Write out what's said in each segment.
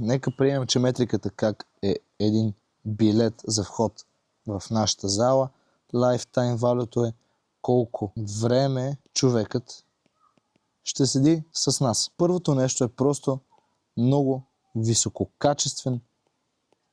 Нека приемем, че метриката как е един билет за вход в нашата зала. Lifetime value е колко време човекът ще седи с нас. Първото нещо е просто много висококачествен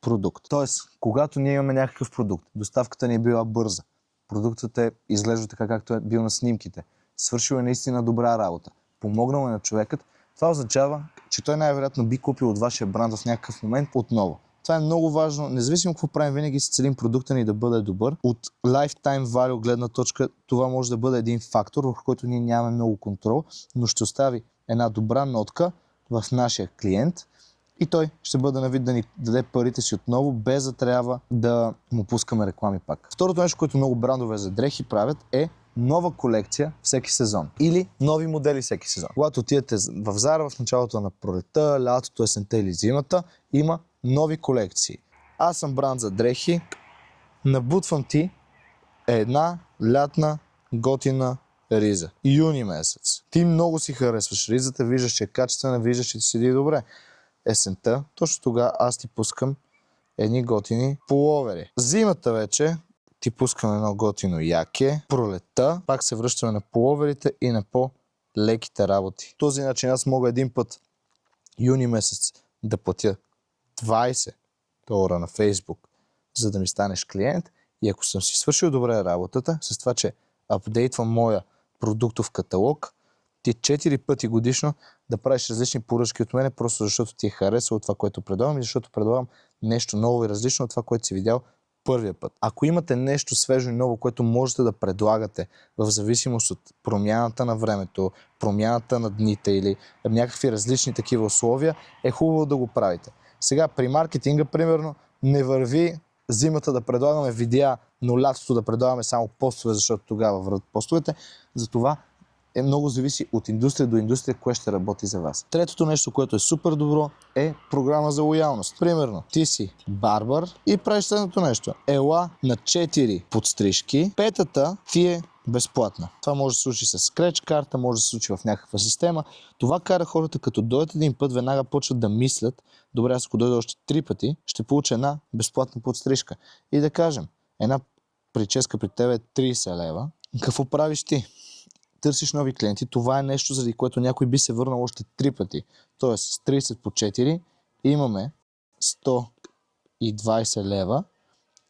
продукт. Тоест, когато ние имаме някакъв продукт, доставката ни е била бърза, продуктът е изглежда така, както е бил на снимките, свършил е наистина добра работа, помогнал е на човекът, това означава, че той най-вероятно би купил от вашия бранд в някакъв момент отново. Това е много важно, независимо какво правим, винаги си целим продукта ни да бъде добър. От lifetime value гледна точка, това може да бъде един фактор, върху който ние нямаме много контрол, но ще остави една добра нотка в нашия клиент и той ще бъде на вид да ни даде парите си отново, без да трябва да му пускаме реклами пак. Второто нещо, което много брандове за дрехи правят, е нова колекция всеки сезон. Или нови модели всеки сезон. Когато отидете в Зара в началото на пролета, лятото, есента или зимата, има нови колекции. Аз съм бранд за дрехи, набутвам ти една лятна готина риза. Юни месец. Ти много си харесваш ризата, виждаш, че е качествена, виждаш, че ти седи добре. Есента, точно тогава аз ти пускам едни готини пуловери. Зимата вече ти пускам едно готино яке. Пролетта пак се връщаме на пуловерите и на по-леките работи. Този начин аз мога един път юни месец да платя $20 на Facebook, за да ми станеш клиент, и ако съм си свършил добре работата, с това, че апдейтвам моя продуктов каталог, ти 4 пъти годишно да правиш различни поръчки от мене, просто защото ти е харесало това, което предлагам, и защото предлагам нещо ново и различно от това, което си видял първия път. Ако имате нещо свежо и ново, което можете да предлагате в зависимост от промяната на времето, промяната на дните или някакви различни такива условия, е хубаво да го правите. Сега при маркетинга, примерно, не върви зимата да предлагаме видеа, но лятото да предлагаме само постове, защото тогава върват постовете. Затова много зависи от индустрия до индустрия, кое ще работи за вас. Третото нещо, което е супер добро, е програма за лоялност. Примерно, ти си барбър и правиш следното нещо. Ела на 4 подстрижки, петата ти е безплатна. Това може да се случи с скреч карта, може да се случи в някаква система. Това кара хората, като дойдат един път, веднага почват да мислят, добре, аз ако дойда още 3 пъти, ще получа една безплатна подстрижка. И да кажем, една прическа при тебе е 30 лева. Какво правиш ти? Търсиш нови клиенти, това е нещо, заради което някой би се върнал още 3 пъти. Тоест, с 30 по 4 имаме 120 лева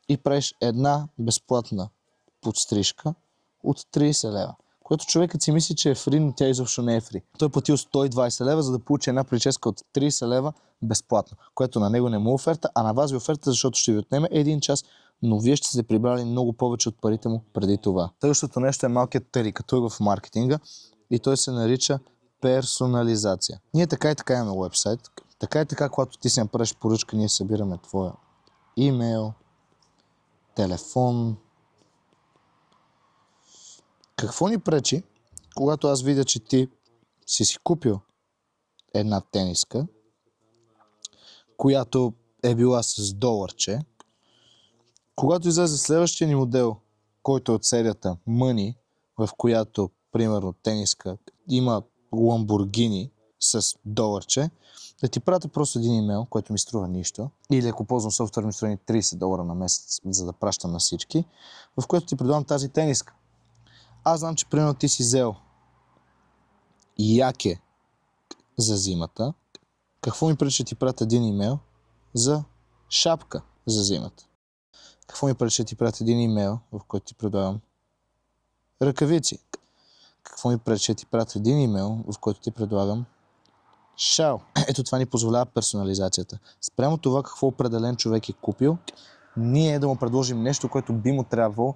и правиш една безплатна подстрижка от 30 лева. Което човекът си мисли, че е фри, но тя изобщо не е фри. Той е платил 120 лева, за да получи една прическа от 30 лева безплатно, което на него не му е оферта, а на вас ви оферта, защото ще ви отнеме 1 час, но вие ще се прибрали много повече от парите му преди това. Следващото нещо е малкият тарикатур в маркетинга и той се нарича персонализация. Ние така и така имаме уебсайт. Така и така, когато ти си направиш поръчка, ние събираме твоя имейл, телефон. Какво ни пречи, когато аз видя, че ти си купил една тениска, която е била с доларче, когато излезе следващия ни модел, който е от серията Money, в която, примерно, тениска има Lamborghini с доларче, да ти пратя просто един имейл, който ми струва нищо, или ако ползвам софтуер, ми струва $30 на месец, за да пращам на всички, в което ти предлагам тази тениска. Аз знам, че примерно ти си взел яке за зимата. Какво ми пречи да ти пратя един имейл за шапка за зимата? Какво ми пречи да ти пратя един имейл, в който ти предлагам ръкавици? Какво ми пречи да ти пратя един имейл, в който ти предлагам шал? Ето това ни позволява персонализацията. Спрямо това какво определен човек е купил, ние да му предложим нещо, което би му трябвало.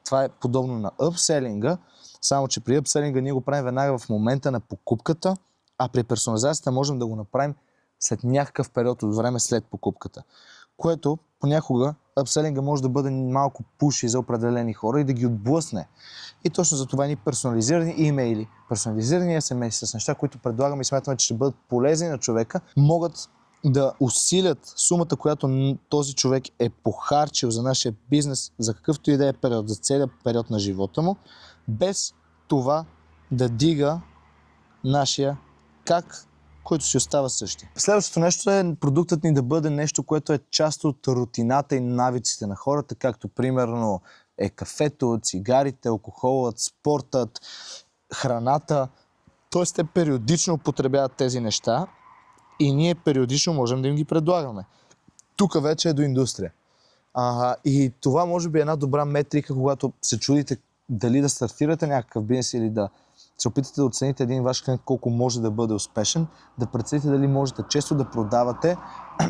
Това е подобно на upselling-а, само че при upselling-а ние го правим веднага в момента на покупката, а при персонализацията можем да го направим след някакъв период от време след покупката. Което понякога upselling-а може да бъде малко пуши за определени хора и да ги отблъсне. И точно за това ни персонализирани имейли, персонализирани SMS с неща, които предлагаме и смятаме, че ще бъдат полезни на човека, могат да усилят сумата, която този човек е похарчил за нашия бизнес, за какъвто и да е период, за целият период на живота му, без това да дига нашия как който си остава същия. Следващото нещо е продуктът ни да бъде нещо, което е част от рутината и навиците на хората, както примерно е кафето, цигарите, алкохолът, спортът, храната. Тоест те периодично употребяват тези неща и ние периодично можем да им ги предлагаме. Тук вече е до индустрия. И това може би е една добра метрика, когато се чудите дали да стартирате някакъв бизнес или да се опитате да оцените един ваш клиент колко може да бъде успешен, да прецените дали можете често да продавате,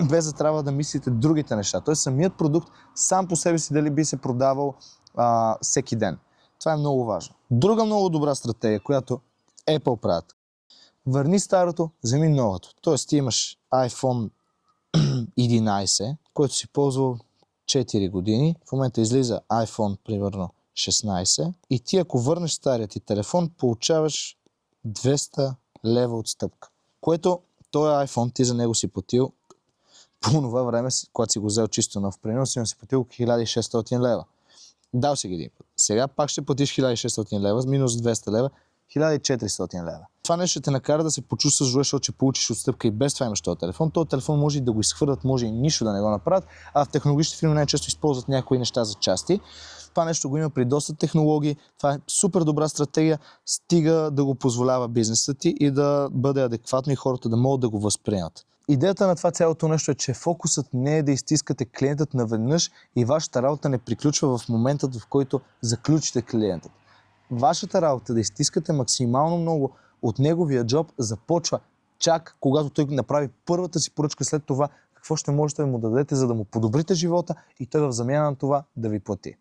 без да трябва да мислите другите неща. Тоест самият продукт сам по себе си дали би се продавал всеки ден. Това е много важно. Друга много добра стратегия, която Apple правят. Върни старото, вземи новото. Тоест ти имаш iPhone 11, който си ползвал 4 години. В момента излиза iPhone, примерно 16. И ти ако върнеш стария ти телефон, получаваш 200 лева отстъпка. Което този iPhone ти за него си платил по това време, когато си го взел чисто нов принос, си платил 1600 лева. Дал си ги един път. Сега пак ще платиш 1600 лева, минус 200 лева, 1400 лева. Това нещо ще те накара да се почувстваш зле, защото ще получиш отстъпка и без това имаш този телефон. Този телефон може и да го изхвърлят, може и нищо да не го направят, а в технологичните фирми най-често използват някои неща за части. Това нещо го има при доста технологии. Това е супер добра стратегия, стига да го позволява бизнесът ти и да бъде адекватно и хората да могат да го възприемат. Идеята на това цялото нещо е, че фокусът не е да изтискате клиентът наведнъж и вашата работа не приключва в момента, в който заключите клиентът. Вашата работа да изтискате максимално много от неговия джоб започва чак когато той направи първата си поръчка, след това какво ще можете да му дадете, за да му подобрите живота и той в замяна на това да ви плати.